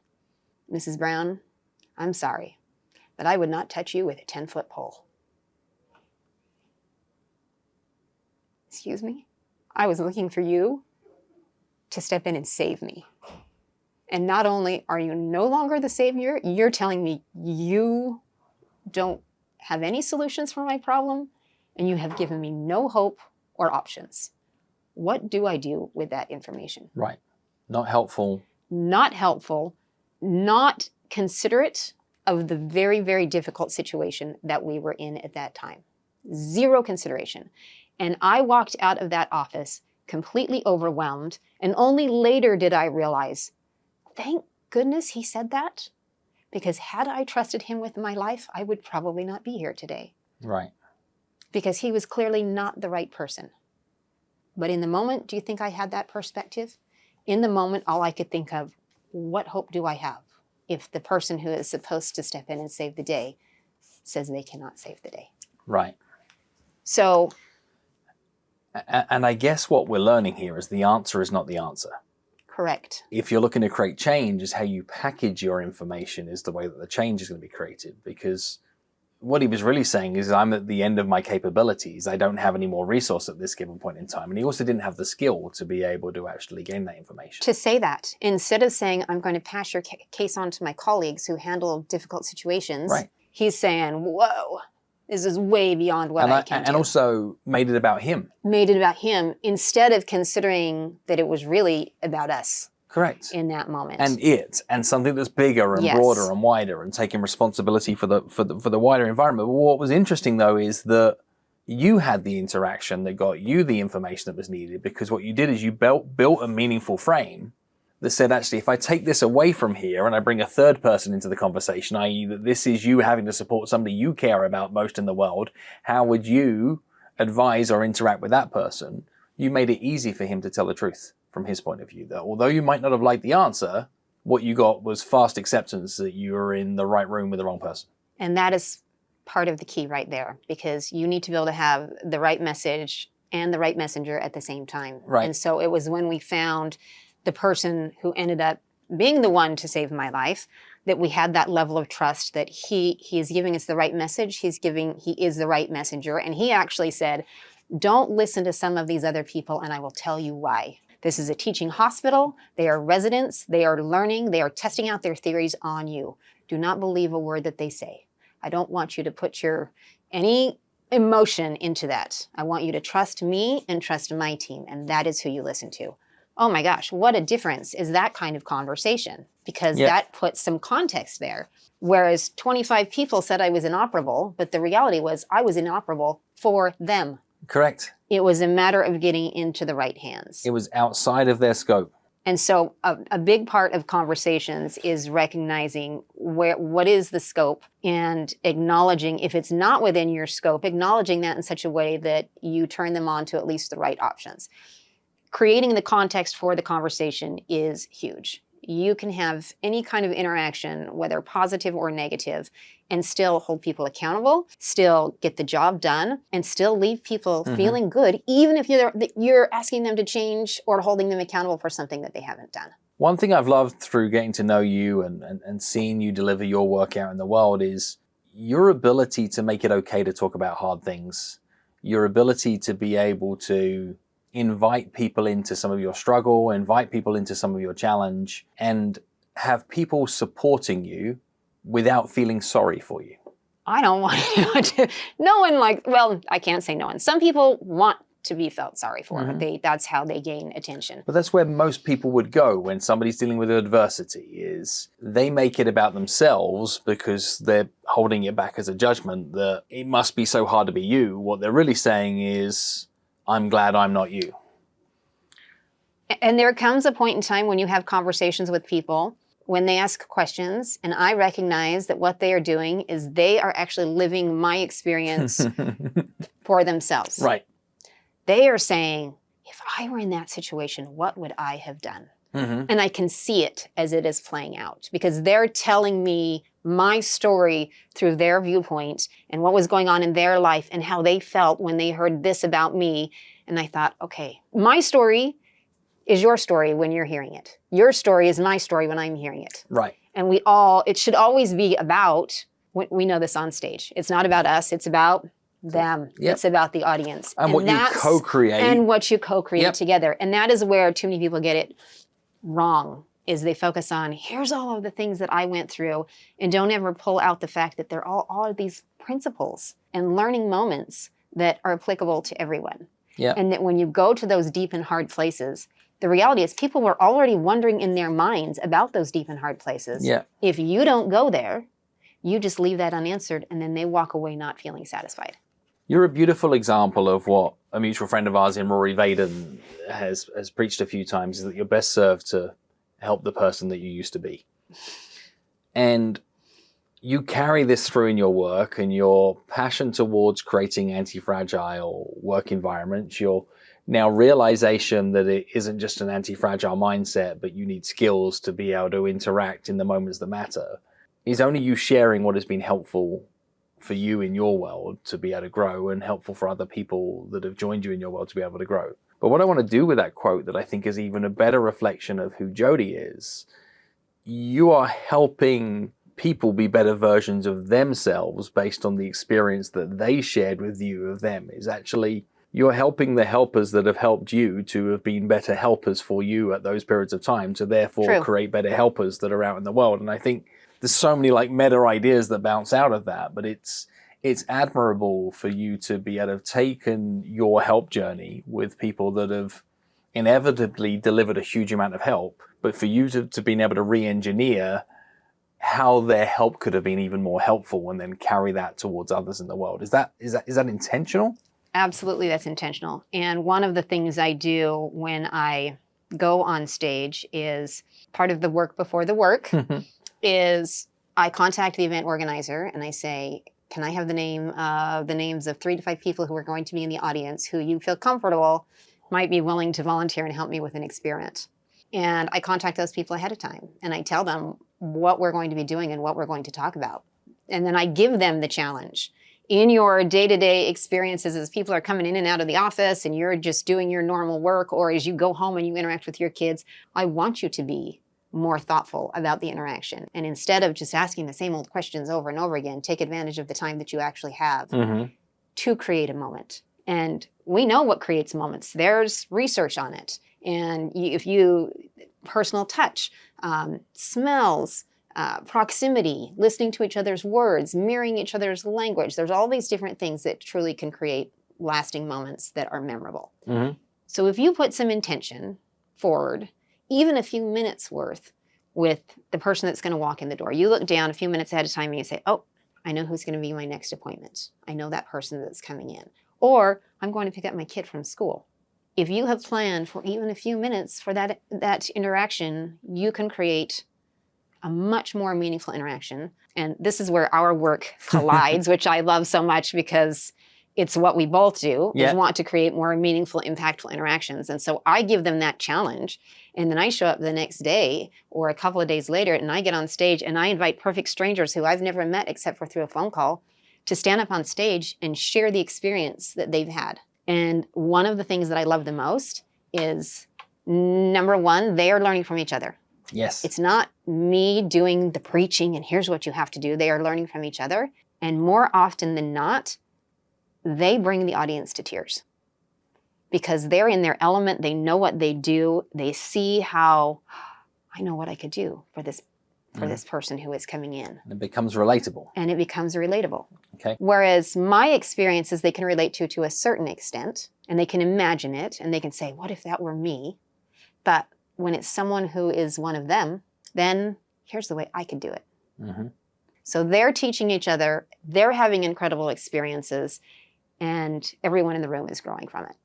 Mrs. Brown, I'm sorry, but I would not touch you with a 10-foot pole. Excuse me? I was looking for you to step in and save me. And not only are you no longer the savior, you're telling me you don't have any solutions for my problem and you have given me no hope or options. What do I do with that information? Right. Not helpful. Not helpful, not considerate of the very, very difficult situation that we were in at that time. Zero consideration. And I walked out of that office completely overwhelmed, and only later did I realize, thank goodness he said that, because had I trusted him with my life, I would probably not be here today. Right. Because he was clearly not the right person. But in the moment, do you think I had that perspective? In the moment, all I could think of, what hope do I have? if the person who is supposed to step in and save the day says they cannot save the day. Right. So. And I guess what we're learning here is the answer is not the answer. Correct. If you're looking to create change, is how you package your information is the way that the change is going to be created. Because what he was really saying is, I'm at the end of my capabilities. I don't have any more resource at this given point in time. And he also didn't have the skill to be able to actually gain that information. To say that, instead of saying, I'm going to pass your case on to my colleagues who handle difficult situations, right. He's saying, whoa, this is way beyond what I can do. And also made it about him. Made it about him instead of considering that it was really about us. Correct. In that moment. And something that's bigger and broader and wider, and taking responsibility for the wider environment. But what was interesting though is that you had the interaction that got you the information that was needed, because what you did is you built a meaningful frame that said, actually, if I take this away from here and I bring a third person into the conversation, i.e. that this is you having to support somebody you care about most in the world, how would you advise or interact with that person? You made it easy for him to tell the truth from his point of view. That although you might not have liked the answer, what you got was fast acceptance that you were in the right room with the wrong person. And that is part of the key right there, because you need to be able to have the right message and the right messenger at the same time. Right. And so it was when we found the person who ended up being the one to save my life, that we had that level of trust that he is giving us the right message. He is the right messenger. And he actually said, don't listen to some of these other people, and I will tell you why. This is a teaching hospital. They are residents. They are learning. They are testing out their theories on you. Do not believe a word that they say. I don't want you to put any emotion into that. I want you to trust me and trust my team, and that is who you listen to. Oh my gosh, what a difference is that kind of conversation, because that puts some context there. Whereas 25 people said I was inoperable, but the reality was I was inoperable for them. Correct. It was a matter of getting into the right hands. It was outside of their scope. And so a big part of conversations is recognizing what is the scope, and acknowledging if it's not within your scope, acknowledging that in such a way that you turn them on to at least the right options. Creating the context for the conversation is huge. You can have any kind of interaction, whether positive or negative, and still hold people accountable, still get the job done, and still leave people feeling good, even if you're asking them to change or holding them accountable for something that they haven't done. One thing I've loved through getting to know you and seeing you deliver your work out in the world is your ability to make it okay to talk about hard things, your ability to be able to invite people into some of your struggle, invite people into some of your challenge, and have people supporting you without feeling sorry for you. I don't want to. No one I can't say no one. Some people want to be felt sorry for. That's how they gain attention. But that's where most people would go when somebody's dealing with adversity, is they make it about themselves because they're holding it back as a judgment that it must be so hard to be you. What they're really saying is, I'm glad I'm not you. And there comes a point in time when you have conversations with people, when they ask questions, and I recognize that what they are doing is they are actually living my experience for themselves. Right. They are saying, if I were in that situation, what would I have done? And I can see it as it is playing out, because they're telling me my story through their viewpoint and what was going on in their life and how they felt when they heard this about me. And I thought, okay, my story is your story when you're hearing it. Your story is my story when I'm hearing it. Right. And it should always be about, we know this on stage, it's not about us, it's about them. Yep. It's about the audience. And what you co-create. And what you co-create together. And that is where too many people get it wrong, is they focus on, here's all of the things that I went through, and don't ever pull out the fact that they're all of these principles and learning moments that are applicable to everyone. Yeah. And that when you go to those deep and hard places, the reality is people were already wondering in their minds about those deep and hard places. Yeah. If you don't go there, you just leave that unanswered, and then they walk away not feeling satisfied. You're a beautiful example of what a mutual friend of ours in Rory Vaden has preached a few times, is that you're best served to help the person that you used to be. And you carry this through in your work, and your passion towards creating anti-fragile work environments, your Now, realization that it isn't just an anti-fragile mindset, but you need skills to be able to interact in the moments that matter, is only you sharing what has been helpful for you in your world to be able to grow, and helpful for other people that have joined you in your world to be able to grow. But what I want to do with that quote, that I think is even a better reflection of who Jodi is, you are helping people be better versions of themselves based on the experience that they shared with you of them. Is actually, you're helping the helpers that have helped you to have been better helpers for you at those periods of time, to therefore create better helpers that are out in the world. And I think there's so many like meta ideas that bounce out of that, but it's admirable for you to be able to have taken your help journey with people that have inevitably delivered a huge amount of help, but for you to be able to re-engineer how their help could have been even more helpful, and then carry that towards others in the world. Is that intentional? Absolutely, that's intentional. And one of the things I do when I go on stage is part of the work before the work is I contact the event organizer and I say, can I have the names of 3 to 5 people who are going to be in the audience who you feel comfortable might be willing to volunteer and help me with an experiment? And I contact those people ahead of time and I tell them what we're going to be doing and what we're going to talk about. And then I give them the challenge. In your day-to-day experiences as people are coming in and out of the office and you're just doing your normal work, or as you go home and you interact with your kids, I want you to be more thoughtful about the interaction. And instead of just asking the same old questions over and over again, take advantage of the time that you actually have to create a moment. And we know what creates moments. There's research on it. And if you, personal touch, smells, proximity, listening to each other's words, mirroring each other's language, there's all these different things that truly can create lasting moments that are memorable. So if you put some intention forward, even a few minutes worth with the person that's going to walk in the door, you look down a few minutes ahead of time and you say, oh, I know who's going to be my next appointment. I know that person that's coming in. Or I'm going to pick up my kid from school. If you have planned for even a few minutes for that interaction, you can create a much more meaningful interaction. And this is where our work collides, which I love so much because it's what we both do, is want to create more meaningful, impactful interactions. And so I give them that challenge. And then I show up the next day or a couple of days later and I get on stage and I invite perfect strangers who I've never met except for through a phone call to stand up on stage and share the experience that they've had. And one of the things that I love the most is, number one, they are learning from each other. Yes. It's not me doing the preaching and here's what you have to do. They are learning from each other. And more often than not, they bring the audience to tears because they're in their element. They know what they do. They see how, I know what I could do for this person who is coming in. And it becomes relatable. And it becomes relatable. Okay. Whereas my experiences they can relate to a certain extent, and they can imagine it, and they can say, what if that were me? But when it's someone who is one of them, then here's the way I could do it. So they're teaching each other, they're having incredible experiences, and everyone in the room is growing from it.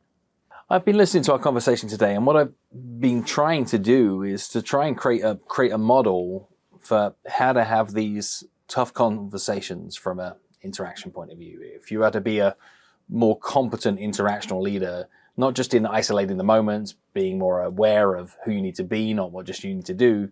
I've been listening to our conversation today, and what I've been trying to do is to try and create a model for how to have these tough conversations from an interaction point of view. If you had to be a more competent interactional leader, not just in isolating the moments, being more aware of who you need to be, not what just you need to do,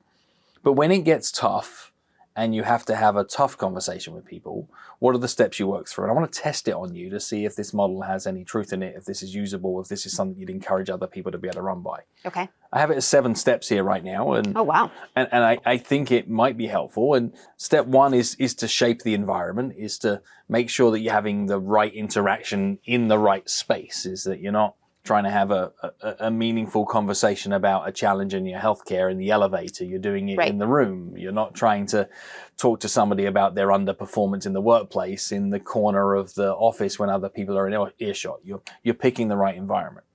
but when it gets tough and you have to have a tough conversation with people, what are the steps you work through? And I want to test it on you to see if this model has any truth in it, if this is usable, if this is something you'd encourage other people to be able to run by. Okay. I have it as 7 steps here right now. And oh, wow. And I think it might be helpful. And step 1 is to shape the environment, is to make sure that you're having the right interaction in the right space, is that you're not trying to have a meaningful conversation about a challenge in your healthcare in the elevator. You're doing it in the room. You're not trying to talk to somebody about their underperformance in the workplace in the corner of the office when other people are in earshot. You're picking the right environment.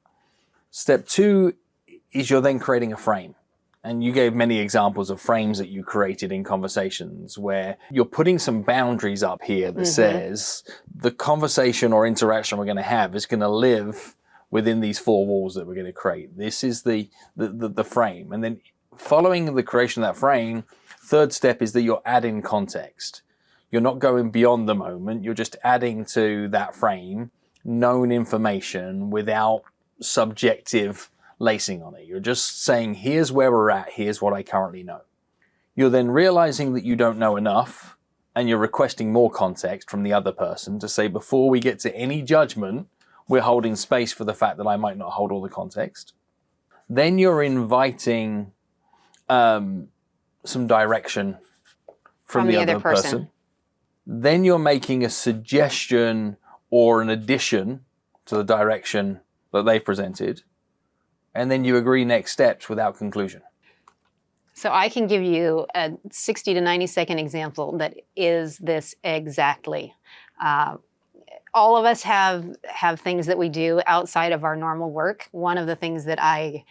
Step 2 is you're then creating a frame. And you gave many examples of frames that you created in conversations where you're putting some boundaries up here that says the conversation or interaction we're going to have is going to live within these 4 walls that we're going to create. This is the frame. And then following the creation of that frame, 3rd step is that you're adding context. You're not going beyond the moment. You're just adding to that frame known information without subjective lacing on it. You're just saying, here's where we're at, here's what I currently know. You're then realizing that you don't know enough, and you're requesting more context from the other person to say, before we get to any judgment, we're holding space for the fact that I might not hold all the context. Then you're inviting some direction from the other person. Then you're making a suggestion or an addition to the direction that they've presented. And then you agree next steps without conclusion. So I can give you a 60 to 90 second example that is this exactly. All of us have things that we do outside of our normal work. One of the things that I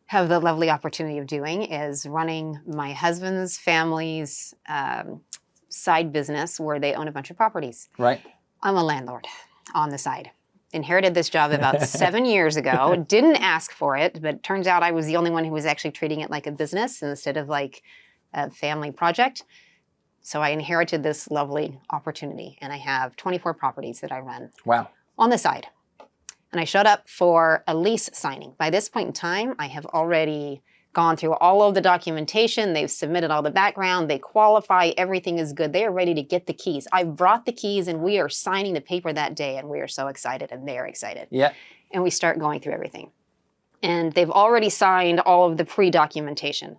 have the lovely opportunity of doing is running my husband's family's side business where they own a bunch of properties. Right. I'm a landlord on the side. Inherited this job about 7 years ago. Didn't ask for it, but it turns out I was the only one who was actually treating it like a business instead of like a family project. So I inherited this lovely opportunity, and I have 24 properties that I run. Wow. On the side. And I showed up for a lease signing. By this point in time, I have already gone through all of the documentation. They've submitted all the background. They qualify. Everything is good. They are ready to get the keys. I brought the keys, and we are signing the paper that day, and we are so excited, and they're excited. Yeah. And we start going through everything. And they've already signed all of the pre-documentation.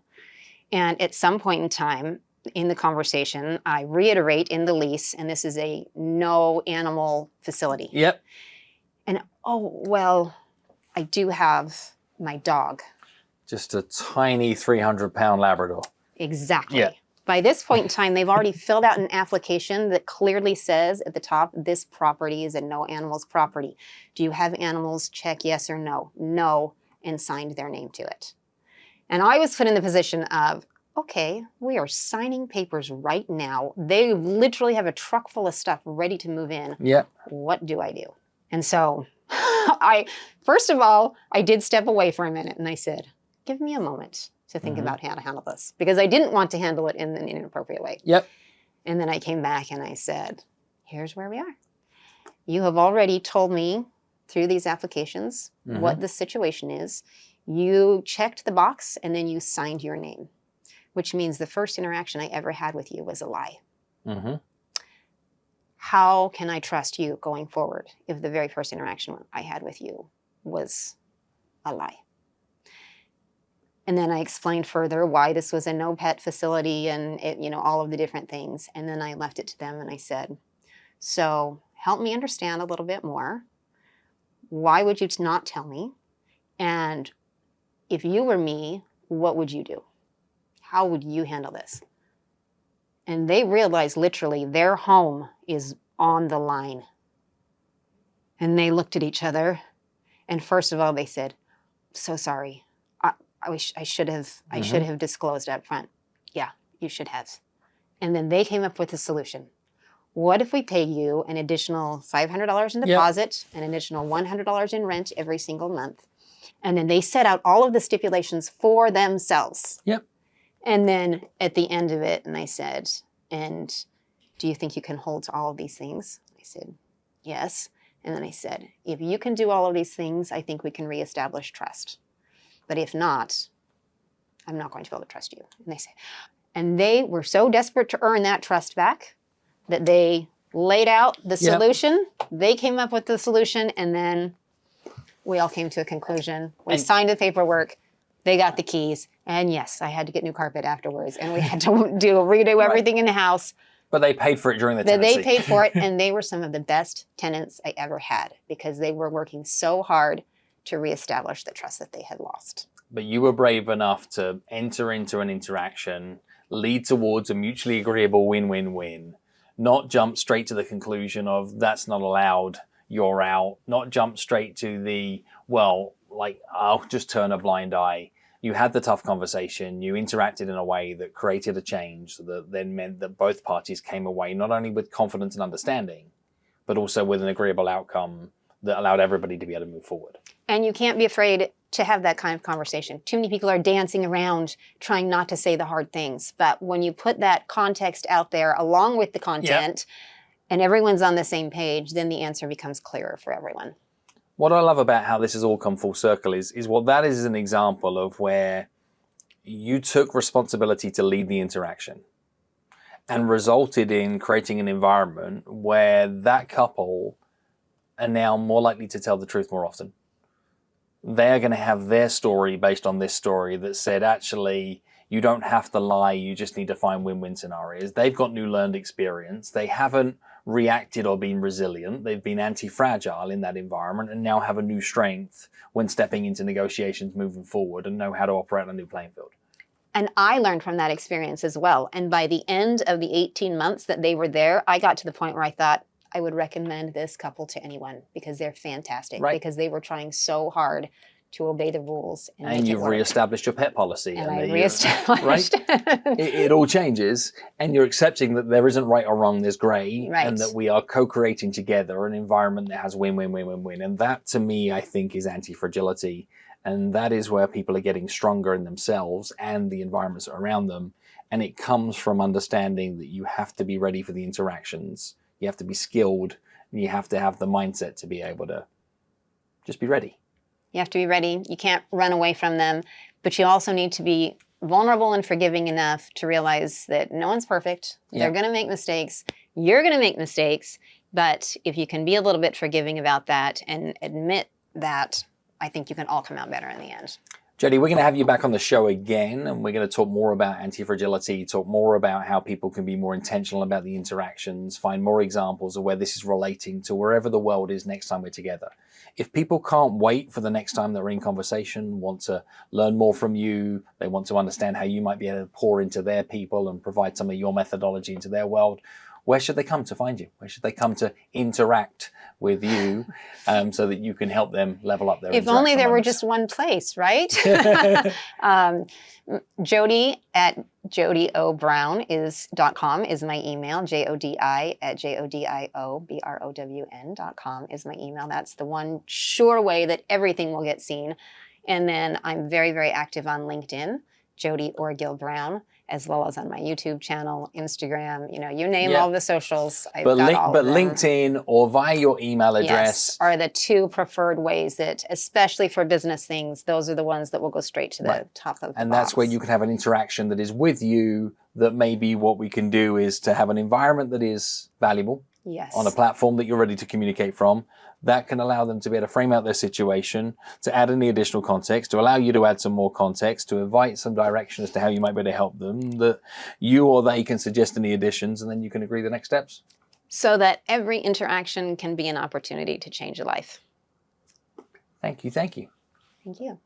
And at some point in time in the conversation, I reiterate in the lease, and this is a no animal facility. Yep. And, oh, well, I do have my dog. Just a tiny 300-pound Labrador. Exactly. Yeah. By this point in time, they've already filled out an application that clearly says at the top, this property is a no animals property. Do you have animals? Check yes or no. No, and signed their name to it. And I was put in the position of, okay, we are signing papers right now. They literally have a truck full of stuff ready to move in. Yeah. What do I do? And so first of all, I did step away for a minute and I said, give me a moment to think about how to handle this, because I didn't want to handle it in an inappropriate way. Yep. And then I came back and I said, here's where we are. You have already told me through these applications what the situation is. You checked the box and then you signed your name, which means the first interaction I ever had with you was a lie. How can I trust you going forward if the very first interaction I had with you was a lie? And then I explained further why this was a no pet facility and it, all of the different things. And then I left it to them and I said, so help me understand a little bit more. Why would you not tell me? And if you were me, what would you do? How would you handle this? And they realized literally their home is on the line. And they looked at each other. And first of all, they said, so sorry. I should have disclosed up front. Yeah, you should have. And then they came up with a solution. What if we pay you an additional $500 in deposit, an additional $100 in rent every single month? And then they set out all of the stipulations for themselves. Yep. And then at the end of it, and I said, and do you think you can hold to all of these things? I said, yes. And then I said, if you can do all of these things, I think we can reestablish trust. But if not, I'm not going to be able to trust you. And they said, and they were so desperate to earn that trust back that they laid out the solution. They came up with the solution, and then we all came to a conclusion. We signed the paperwork. They got the keys. And yes, I had to get new carpet afterwards. And we had to redo everything in the house. But they paid for it during the tenancy. They paid for it, and they were some of the best tenants I ever had because they were working so hard to reestablish the trust that they had lost. But you were brave enough to enter into an interaction, lead towards a mutually agreeable win-win-win, not jump straight to the conclusion of that's not allowed, you're out, not jump straight to the, well, like, I'll just turn a blind eye. You had the tough conversation, you interacted in a way that created a change that then meant that both parties came away not only with confidence and understanding, but also with an agreeable outcome that allowed everybody to be able to move forward. And you can't be afraid to have that kind of conversation. Too many people are dancing around trying not to say the hard things. But when you put that context out there along with the content and everyone's on the same page, then the answer becomes clearer for everyone. What I love about how this has all come full circle is well, that is an example of where you took responsibility to lead the interaction and resulted in creating an environment where that couple are now more likely to tell the truth more often. They're going to have their story based on this story that said, actually, you don't have to lie, you just need to find win-win scenarios. They've got new learned experience. They haven't reacted or been resilient. They've been anti-fragile in that environment and now have a new strength when stepping into negotiations moving forward and know how to operate on a new playing field. And I learned from that experience as well. And by the end of the 18 months that they were there, I got to the point where I thought I would recommend this couple to anyone because they're fantastic. Right. Because they were trying so hard to obey the rules. And you've reestablished your pet policy. And I reestablished. Right? it all changes, and you're accepting that there isn't right or wrong, there's gray, right. and that we are co-creating together an environment that has win, win, win, win, win. And that, to me, I think is anti-fragility. And that is where people are getting stronger in themselves and the environments around them. And it comes from understanding that you have to be ready for the interactions. You have to be skilled, and you have to have the mindset to be able to just be ready. You have to be ready. You can't run away from them, but you also need to be vulnerable and forgiving enough to realize that no one's perfect. Yeah. They're going to make mistakes. You're going to make mistakes. But if you can be a little bit forgiving about that and admit that, I think you can all come out better in the end. Jodi, we're going to have you back on the show again, and we're going to talk more about anti-fragility, talk more about how people can be more intentional about the interactions, find more examples of where this is relating to wherever the world is next time we're together. If people can't wait for the next time they're in conversation, want to learn more from you, they want to understand how you might be able to pour into their people and provide some of your methodology into their world, where should they come to find you? Where should they come to interact with you so that you can help them level up their If only there were just one place, right? Jodi at jodibrown.com is my email. jodi@jodibrown.com is my email. That's the one sure way that everything will get seen. And then I'm very, very active on LinkedIn, Jodi or Gil Brown, as well as on my YouTube channel, Instagram, you name all the socials. I've got all of them. LinkedIn or via your email address. Yes, are the two preferred ways that, especially for business things, those are the ones that will go straight to the top of the And box. that's where you can have an interaction that is with you, that maybe what we can do is to have an environment that is valuable. Yes. On a platform that you're ready to communicate from, that can allow them to be able to frame out their situation, to add any additional context, to allow you to add some more context, to invite some direction as to how you might be able to help them, that you or they can suggest any additions, and then you can agree the next steps. So that every interaction can be an opportunity to change your life. Thank you. Thank you. Thank you.